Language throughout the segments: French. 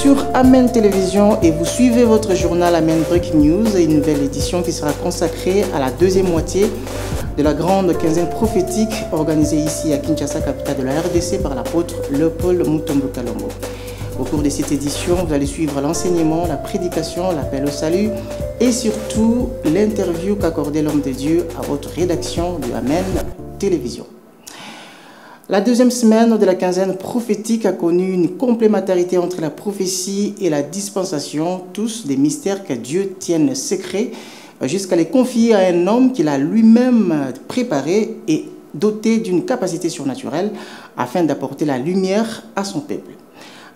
sur Amen Télévision et vous suivez votre journal Amen Breaking News, une nouvelle édition qui sera consacrée à la deuxième moitié de la grande quinzaine prophétique organisée ici à Kinshasa, capitale de la RDC, par l'apôtre Léopold Mutombo Kalombo. Au cours de cette édition, vous allez suivre l'enseignement, la prédication, l'appel au salut et surtout l'interview qu'accordait l'homme de Dieu à votre rédaction de Amen Télévision. La deuxième semaine de la quinzaine prophétique a connu une complémentarité entre la prophétie et la dispensation, tous des mystères que Dieu tienne secrets, jusqu'à les confier à un homme qu'il a lui-même préparé et doté d'une capacité surnaturelle afin d'apporter la lumière à son peuple.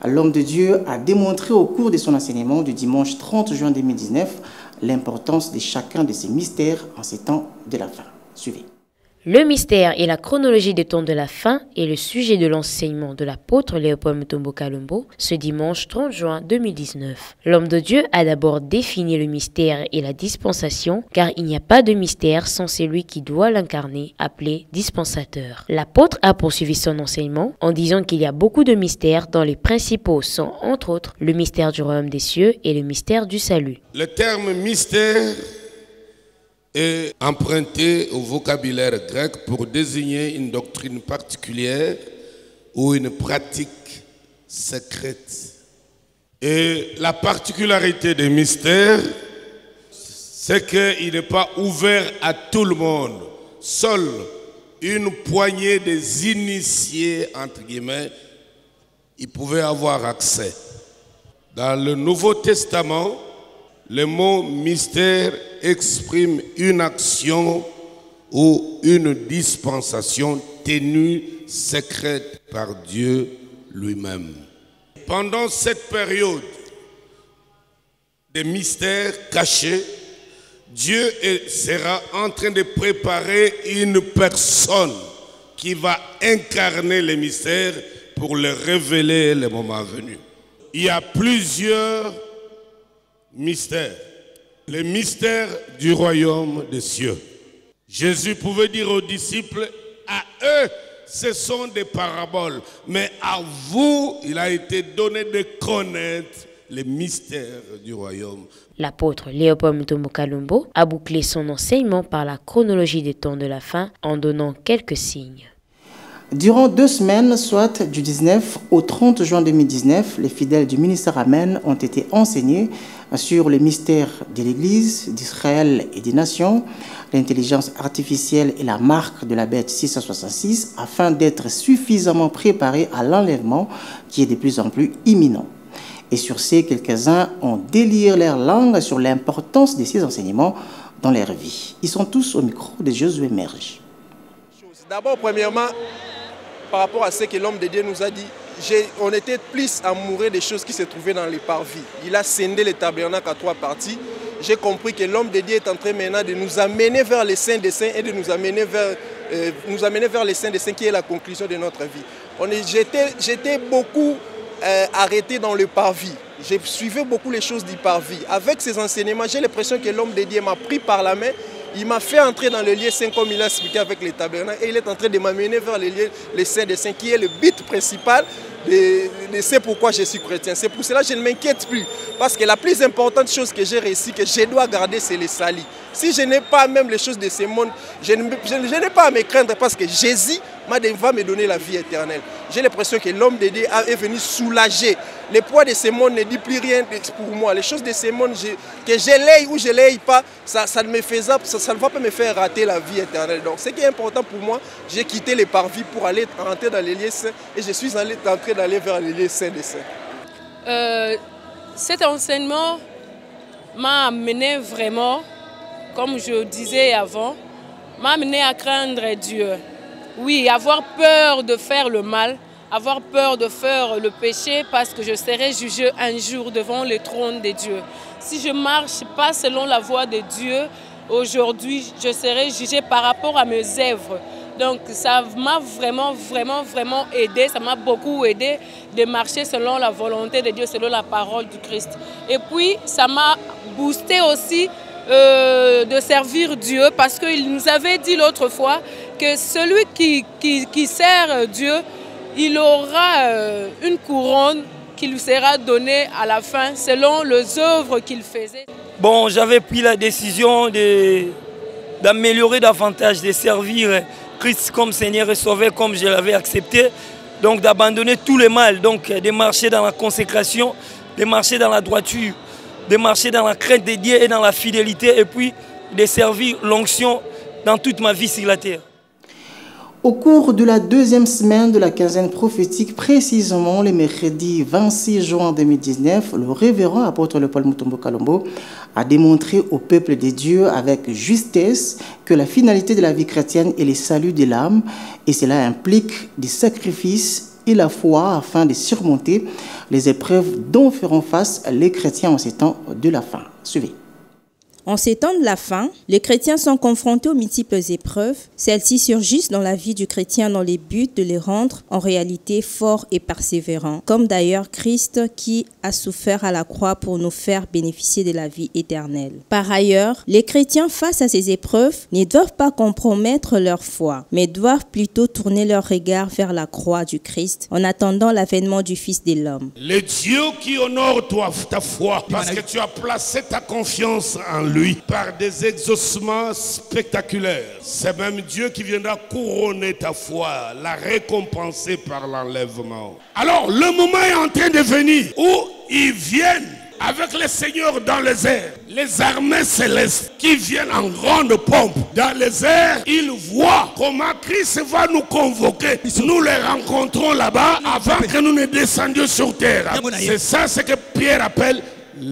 L'homme de Dieu a démontré au cours de son enseignement du dimanche 30 juin 2019 l'importance de chacun de ces mystères en ces temps de la fin. Suivez. Le mystère et la chronologie des temps de la fin est le sujet de l'enseignement de l'apôtre Léopold Mutombo Kalombo ce dimanche 30 juin 2019. L'homme de Dieu a d'abord défini le mystère et la dispensation, car il n'y a pas de mystère sans celui qui doit l'incarner, appelé dispensateur. L'apôtre a poursuivi son enseignement en disant qu'il y a beaucoup de mystères dont les principaux sont entre autres le mystère du royaume des cieux et le mystère du salut. Le terme mystère est emprunté au vocabulaire grec pour désigner une doctrine particulière ou une pratique secrète. Et la particularité des mystères, c'est qu'il n'est pas ouvert à tout le monde. Seule une poignée des initiés, entre guillemets, y pouvaient avoir accès. Dans le Nouveau Testament, le mot mystère exprime une action ou une dispensation tenue secrète par Dieu lui-même. Pendant cette période de mystères cachés, Dieu sera en train de préparer une personne qui va incarner les mystères pour les révéler le moment venu. Il y a plusieurs mystère, le mystère du royaume des cieux. Jésus pouvait dire aux disciples, à eux, ce sont des paraboles, mais à vous, il a été donné de connaître les mystères du royaume. L'apôtre Léopold Mutombo Kalombo a bouclé son enseignement par la chronologie des temps de la fin en donnant quelques signes. Durant 2 semaines, soit du 19 au 30 juin 2019, les fidèles du ministère Amen ont été enseignés sur les mystères de l'Église, d'Israël et des nations, l'intelligence artificielle et la marque de la bête 666, afin d'être suffisamment préparés à l'enlèvement qui est de plus en plus imminent. Et sur ces, quelques-uns ont délié leur langue sur l'importance de ces enseignements dans leur vie. Ils sont tous au micro de Josué Merge. D'abord, premièrement, par rapport à ce que l'homme de Dieu nous a dit, on était plus amoureux des choses qui se trouvaient dans les parvis. Il a scindé les tabernacles à 3 parties. J'ai compris que l'homme de Dieu est en train maintenant de nous amener vers les saints des saints et de nous amener vers les saints des saints qui est la conclusion de notre vie. J'étais beaucoup arrêté dans le parvis. J'ai suivi beaucoup les choses du parvis. Avec ces enseignements, j'ai l'impression que l'homme de Dieu m'a pris par la main. Il m'a fait entrer dans le lieu saint comme il a expliqué avec les tabernacles et il est en train de m'amener vers les saints des saints qui est le but principal de c'est pourquoi je suis chrétien. C'est pour cela que je ne m'inquiète plus parce que la plus importante chose que j'ai réussi, que je dois garder, c'est les salis. Si je n'ai pas même les choses de ce monde, je n'ai pas à me craindre parce que Jésus va me donner la vie éternelle. J'ai l'impression que l'homme de Dieu est venu soulager. Le poids de ce monde ne dit plus rien pour moi. Les choses de ce monde, que je l'aie ou je ne l'aie pas, ça ne va pas me faire rater la vie éternelle. Donc, ce qui est important pour moi, j'ai quitté les parvis pour aller rentrer dans les lieux saints et je suis en train d'aller vers les lieux saints des saints. Cet enseignement m'a amené vraiment, comme je disais avant, m'a amené à craindre Dieu. Oui, avoir peur de faire le mal, avoir peur de faire le péché parce que je serai jugé un jour devant le trône de Dieu. Si je ne marche pas selon la voie de Dieu, aujourd'hui, je serai jugé par rapport à mes œuvres. Donc ça m'a vraiment aidé, ça m'a beaucoup aidé de marcher selon la volonté de Dieu, selon la parole du Christ. Et puis ça m'a boosté aussi de servir Dieu parce qu'il nous avait dit l'autre fois que celui qui sert Dieu, il aura une couronne qui lui sera donné à la fin selon les œuvres qu'il faisait. Bon, j'avais pris la décision d'améliorer davantage, de servir Christ comme Seigneur et Sauveur comme je l'avais accepté. Donc d'abandonner tout le mal, donc de marcher dans la consécration, de marcher dans la droiture, de marcher dans la crainte de Dieu et dans la fidélité, et puis de servir l'onction dans toute ma vie sur la terre. Au cours de la deuxième semaine de la quinzaine prophétique, précisément le mercredi 26 juin 2019, le révérend apôtre Léopold Mutombo Kalombo a démontré au peuple de Dieu avec justesse que la finalité de la vie chrétienne est le salut de l'âme, et cela implique des sacrifices et la foi afin de surmonter les épreuves dont feront face les chrétiens en ces temps de la fin. Suivez. En ces temps de la fin, les chrétiens sont confrontés aux multiples épreuves. Celles-ci surgissent dans la vie du chrétien dans le but de les rendre en réalité forts et persévérants, comme d'ailleurs Christ qui a souffert à la croix pour nous faire bénéficier de la vie éternelle. Par ailleurs, les chrétiens face à ces épreuves ne doivent pas compromettre leur foi, mais doivent plutôt tourner leur regard vers la croix du Christ en attendant l'avènement du Fils de l'homme. Le Dieu qui honore ta foi, parce que tu as placé ta confiance en lui par des exaucements spectaculaires. C'est même Dieu qui viendra couronner ta foi, la récompenser par l'enlèvement. Alors le moment est en train de venir où ils viennent avec les seigneurs dans les airs, les armées célestes qui viennent en grande pompe dans les airs. Ils voient comment Christ va nous convoquer. Nous les rencontrons là-bas avant que nous ne descendions sur terre. C'est ça ce que Pierre appelle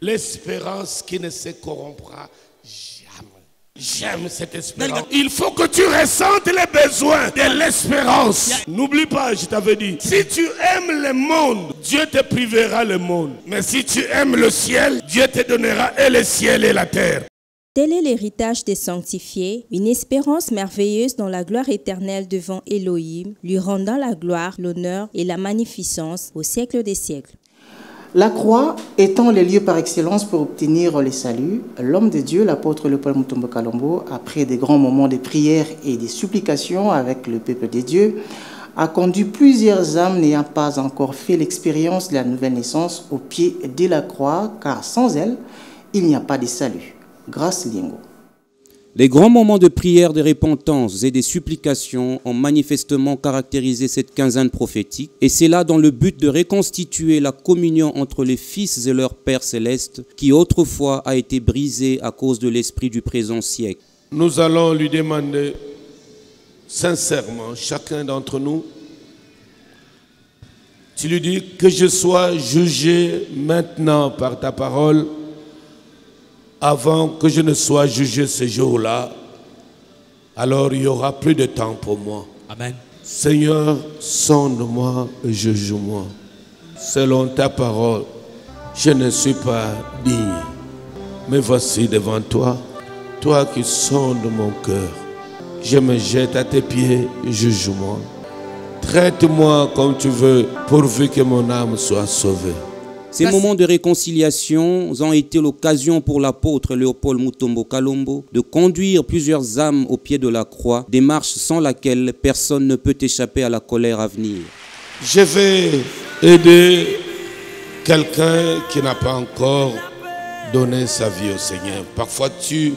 l'espérance qui ne se corrompra jamais. J'aime cette espérance. Il faut que tu ressentes les besoins de l'espérance. N'oublie pas, je t'avais dit, si tu aimes le monde, Dieu te privera le monde. Mais si tu aimes le ciel, Dieu te donnera et le ciel et la terre. Tel est l'héritage des sanctifiés, une espérance merveilleuse dans la gloire éternelle devant Elohim, lui rendant la gloire, l'honneur et la magnificence au siècle des siècles. La croix étant le lieu par excellence pour obtenir le salut, l'homme de Dieu, l'apôtre Léopold Mutombo Kalombo, après des grands moments de prière et de supplication avec le peuple de Dieu, a conduit plusieurs âmes n'ayant pas encore fait l'expérience de la nouvelle naissance au pied de la croix, car sans elle, il n'y a pas de salut. Grâce Liengo. Les grands moments de prière, de repentance et de supplication ont manifestement caractérisé cette quinzaine prophétique, et c'est là dans le but de reconstituer la communion entre les fils et leur Père céleste qui autrefois a été brisée à cause de l'esprit du présent siècle. Nous allons lui demander sincèrement, chacun d'entre nous, tu lui dis que je sois jugé maintenant par ta parole, avant que je ne sois jugé ce jour-là, alors il n'y aura plus de temps pour moi. Amen. Seigneur, sonde-moi et juge-moi. Selon ta parole, je ne suis pas digne. Mais voici devant toi, toi qui sondes mon cœur. Je me jette à tes pieds, juge-moi. Traite-moi comme tu veux, pourvu que mon âme soit sauvée. Ces moments de réconciliation ont été l'occasion pour l'apôtre Léopold Mutombo Kalombo de conduire plusieurs âmes au pied de la croix, démarche sans laquelle personne ne peut échapper à la colère à venir. Je vais aider quelqu'un qui n'a pas encore donné sa vie au Seigneur. Parfois tu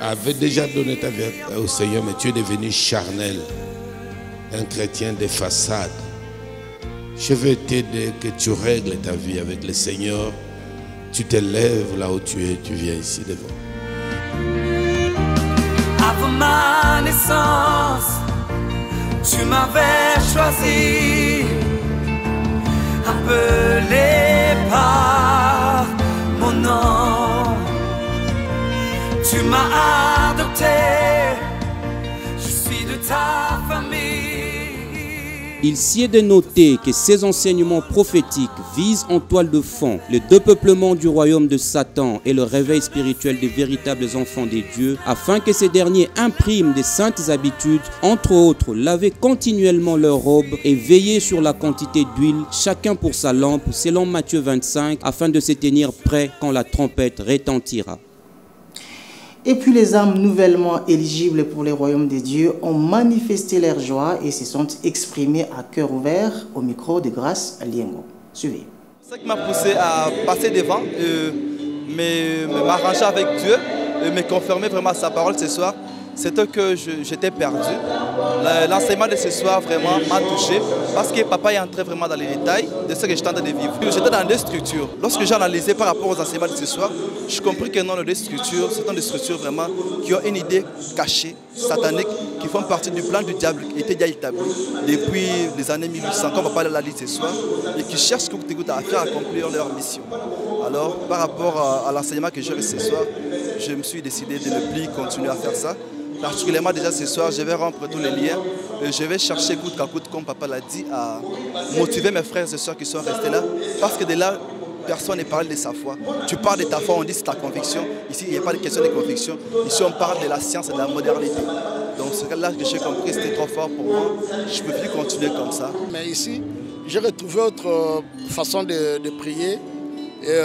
avais déjà donné ta vie au Seigneur, mais tu es devenu charnel, un chrétien de façade. Je vais t'aider que tu règles ta vie avec le Seigneur. Tu te lèves là où tu es, tu viens ici devant. Avant ma naissance, tu m'avais choisi, appelé par mon nom. Tu m'as adopté, je suis de ta famille. Il s'y est de noter que ces enseignements prophétiques visent en toile de fond le dépeuplement du royaume de Satan et le réveil spirituel des véritables enfants des dieux, afin que ces derniers impriment des saintes habitudes, entre autres laver continuellement leurs robes et veiller sur la quantité d'huile, chacun pour sa lampe, selon Matthieu 25, afin de se tenir prêt quand la trompette retentira. Et puis les âmes nouvellement éligibles pour les royaumes des dieux ont manifesté leur joie et se sont exprimées à cœur ouvert au micro de Grâce Liengo. Suivez. Ce qui m'a poussé à passer devant, m'arranger avec Dieu, me confirmer vraiment à sa parole ce soir, c'était que j'étais perdu. L'enseignement de ce soir vraiment m'a touché parce que papa est entré vraiment dans les détails de ce que j'étais en train de vivre. J'étais dans des structures. Lorsque j'ai analysé par rapport aux enseignements de ce soir, j'ai compris que non, les structures, ce sont des structures vraiment qui ont une idée cachée, satanique, qui font partie du plan du diable qui était déjà établi depuis les années 1800, comme papa l'a dit ce soir, et qui cherchent à faire accomplir leur mission. Alors, par rapport à l'enseignement que j'ai reçu ce soir, je me suis décidé de ne plus continuer à faire ça. Particulièrement déjà ce soir, je vais rompre tous les liens. Je vais chercher coûte qu'à coûte, comme papa l'a dit, à motiver mes frères et sœurs qui sont restés là. Parce que de là, personne ne parle de sa foi. Tu parles de ta foi, on dit c'est ta conviction. Ici, il n'y a pas de question de conviction. Ici, on parle de la science et de la modernité. Donc c'est là que j'ai compris que c'était trop fort pour moi. Je ne peux plus continuer comme ça. Mais ici, j'ai retrouvé autre façon de prier. Et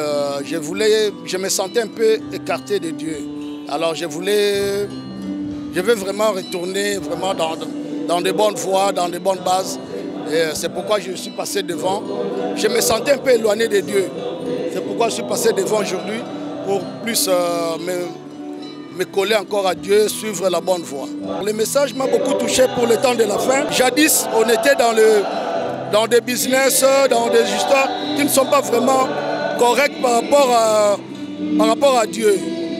je me sentais un peu écarté de Dieu. Alors je veux vraiment retourner vraiment dans de bonnes voies, dans de bonnes bases. Et c'est pourquoi je suis passé devant. Je me sentais un peu éloigné de Dieu. C'est pourquoi je suis passé devant aujourd'hui pour plus me coller encore à Dieu, suivre la bonne voie. Le message m'a beaucoup touché pour le temps de la fin. Jadis, on était dans des business, dans des histoires qui ne sont pas vraiment correctes par rapport à Dieu.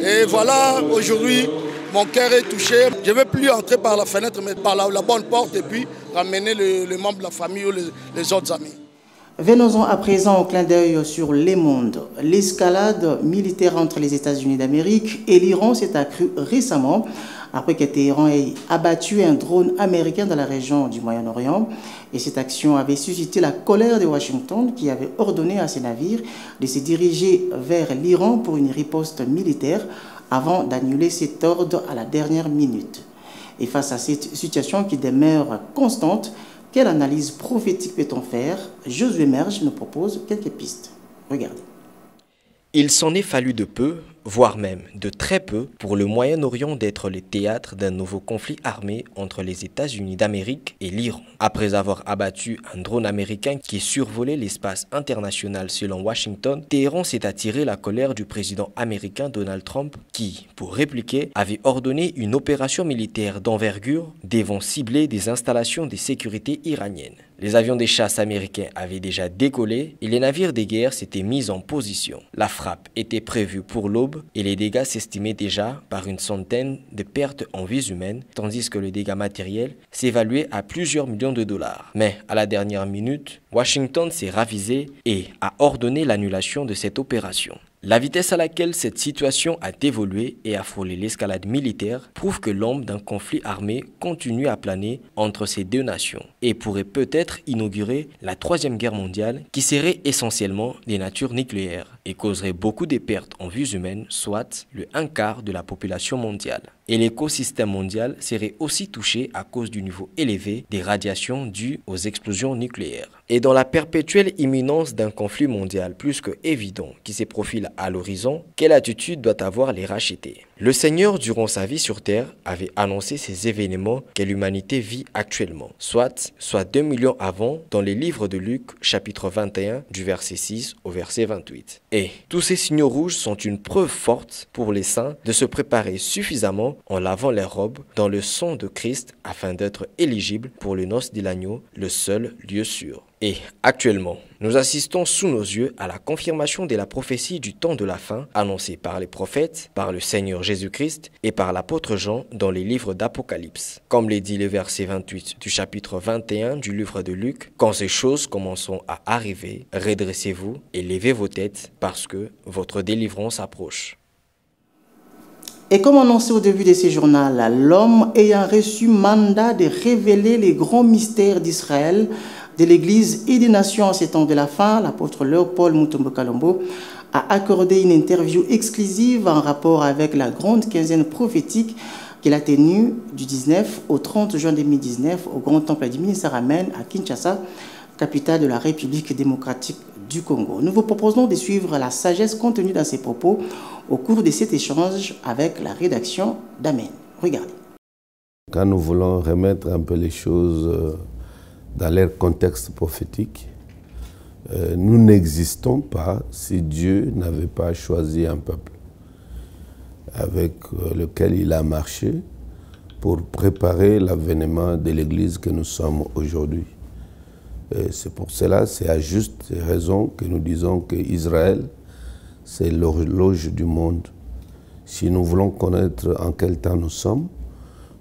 Et voilà, aujourd'hui, mon cœur est touché. Je ne veux plus entrer par la fenêtre, mais par la bonne porte et puis ramener les membres de la famille ou les autres amis. Venons-en à présent au clin d'œil sur les mondes. L'escalade militaire entre les États-Unis d'Amérique et l'Iran s'est accrue récemment après que Téhéran ait abattu un drone américain dans la région du Moyen-Orient. Et cette action avait suscité la colère de Washington qui avait ordonné à ses navires de se diriger vers l'Iran pour une riposte militaire avant d'annuler cet ordre à la dernière minute. Et face à cette situation qui demeure constante, quelle analyse prophétique peut-on faire? Josué Merge nous propose quelques pistes. Regardez. Il s'en est fallu de peu, voire même de très peu, pour le Moyen-Orient d'être le théâtre d'un nouveau conflit armé entre les États-Unis d'Amérique et l'Iran. Après avoir abattu un drone américain qui survolait l'espace international selon Washington, Téhéran s'est attiré la colère du président américain Donald Trump qui, pour répliquer, avait ordonné une opération militaire d'envergure devant cibler des installations de sécurité iraniennes. Les avions de chasse américains avaient déjà décollé et les navires de guerre s'étaient mis en position. La frappe était prévue pour l'aube et les dégâts s'estimaient déjà par une centaine de pertes en vies humaines, tandis que le dégât matériel s'évaluait à plusieurs millions de dollars. Mais à la dernière minute, Washington s'est ravisé et a ordonné l'annulation de cette opération. La vitesse à laquelle cette situation a évolué et a frôlé l'escalade militaire prouve que l'ombre d'un conflit armé continue à planer entre ces deux nations et pourrait peut-être inaugurer la Troisième Guerre mondiale qui serait essentiellement de nature nucléaire et causerait beaucoup de pertes en vies humaines, soit le 1/4 de la population mondiale. Et l'écosystème mondial serait aussi touché à cause du niveau élevé des radiations dues aux explosions nucléaires. Et dans la perpétuelle imminence d'un conflit mondial plus que évident qui se profile à l'horizon, quelle attitude doit avoir les rachetés? Le Seigneur, durant sa vie sur Terre, avait annoncé ces événements que l'humanité vit actuellement, soit 2 millions avant dans les livres de Luc, chapitre 21, du verset 6 au verset 28. Et tous ces signaux rouges sont une preuve forte pour les saints de se préparer suffisamment en lavant leurs robes dans le sang de Christ afin d'être éligibles pour le noce de l'agneau, le seul lieu sûr. Et actuellement, nous assistons sous nos yeux à la confirmation de la prophétie du temps de la fin annoncée par les prophètes, par le Seigneur Jésus-Christ et par l'apôtre Jean dans les livres d'Apocalypse. Comme l'est dit le verset 28 du chapitre 21 du livre de Luc, « Quand ces choses commenceront à arriver, redressez-vous et levez vos têtes parce que votre délivrance approche. » Et comme annoncé au début de ce journal, l'homme ayant reçu mandat de révéler les grands mystères d'Israël, de l'Église et des nations en ces temps de la fin, l'apôtre Léopold Mutombo Kalombo a accordé une interview exclusive en rapport avec la grande quinzaine prophétique qu'il a tenue du 19 au 30 juin 2019 au Grand Temple du ministère Amen à Kinshasa, capitale de la République démocratique du Congo. Nous vous proposons de suivre la sagesse contenue dans ces propos au cours de cet échange avec la rédaction d'Amen. Regardez. Quand nous voulons remettre un peu les choses dans leur contexte prophétique, Nous n'existons pas si Dieu n'avait pas choisi un peuple avec lequel il a marché pour préparer l'avènement de l'Église que nous sommes aujourd'hui. C'est pour cela, c'est à juste raison que nous disons qu'Israël, c'est l'horloge du monde. Si nous voulons connaître en quel temps nous sommes,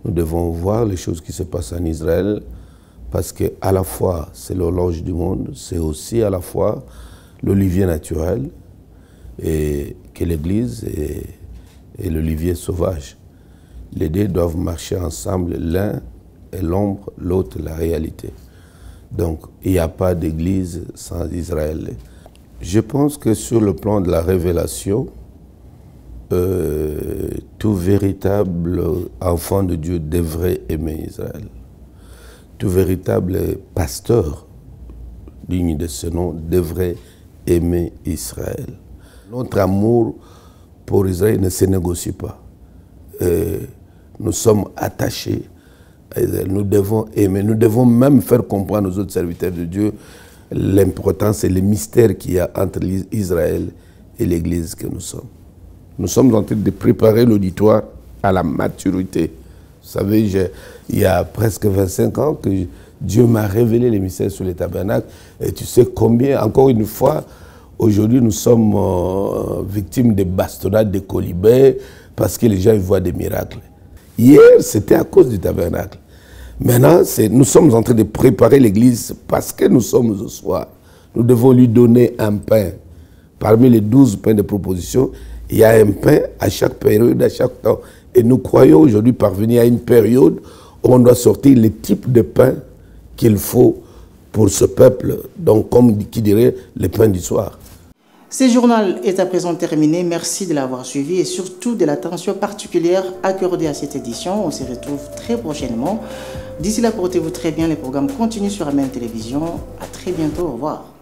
nous devons voir les choses qui se passent en Israël, parce qu'à la fois c'est l'horloge du monde, c'est aussi à la fois l'olivier naturel, et que l'Église est l'olivier sauvage. Les deux doivent marcher ensemble, l'un est l'ombre, l'autre la réalité. Donc il n'y a pas d'Église sans Israël. Je pense que sur le plan de la révélation, tout véritable enfant de Dieu devrait aimer Israël. Tout véritable pasteur digne de ce nom devrait aimer Israël. Notre amour pour Israël ne se négocie pas. Nous sommes attachés à Israël. Nous devons aimer. Nous devons même faire comprendre aux autres serviteurs de Dieu l'importance et le mystère qu'il y a entre Israël et l'Église que nous sommes. Nous sommes en train de préparer l'auditoire à la maturité. Vous savez, il y a presque 25 ans que Dieu m'a révélé les mystères sur les tabernacles. Et tu sais combien, encore une fois, aujourd'hui nous sommes victimes de bastonnades, de colibets, parce que les gens ils voient des miracles. Hier, c'était à cause du tabernacle. Maintenant, nous sommes en train de préparer l'Église parce que nous sommes au soir. Nous devons lui donner un pain. Parmi les 12 pains de proposition, il y a un pain à chaque période, à chaque temps. Et nous croyons aujourd'hui parvenir à une période où on doit sortir les types de pain qu'il faut pour ce peuple. Donc, comme qui dirait, le pain du soir. Ce journal est à présent terminé. Merci de l'avoir suivi et surtout de l'attention particulière accordée à cette édition. On se retrouve très prochainement. D'ici là, portez-vous très bien. Les programmes continuent sur Amen Télévision. À très bientôt. Au revoir.